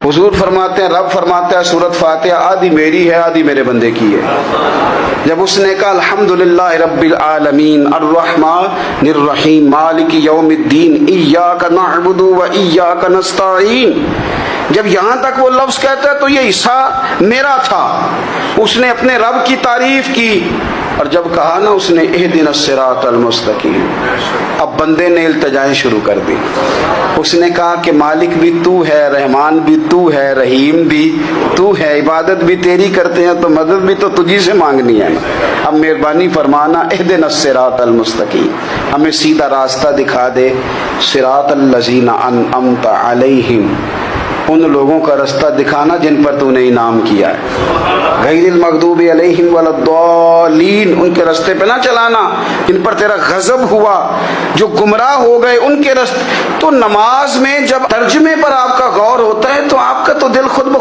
حضور فرماتے ہیں، رب فرماتا ہے سورۃ فاتحہ آدھی میری ہے آدھی میرے بندے کی ہے۔ جب اس نے کہا الحمدللہ رب العالمین الرحمن الرحیم مالک یوم الدین ایاک نعبد و ایاک نستعین، جب یہاں تک وہ لفظ کہتا ہے تو یہ حصہ میرا تھا۔ اس نے اپنے رب کی تعریف کی، اور جب کہا نا اس نے اہدنا الصراط المستقیم، اب بندے نے التجائیں شروع کر دی۔ اس نے کہا کہ مالک بھی تو ہے، رحمان بھی تو ہے، رحیم بھی تو ہے، عبادت بھی تیری کرتے ہیں تو مدد بھی تو تجھی سے مانگنی ہے نا، اب مہربانی فرمانا اہدنا الصراط المستقیم، ہمیں سیدھا راستہ دکھا دے، صراط الذین انعمت علیہم، ان لوگوں کا رستہ دکھانا جن پر تو نے انعام کیا ہے، غیر المغضوب علیہم ولا الضالین، ان کے رستے پہ نہ چلانا جن پر تیرا غضب ہوا، جو گمراہ ہو گئے ان کے رستے۔ تو نماز میں جب ترجمے پر آپ کا غور ہوتا ہے تو آپ کا تو دل خود بخود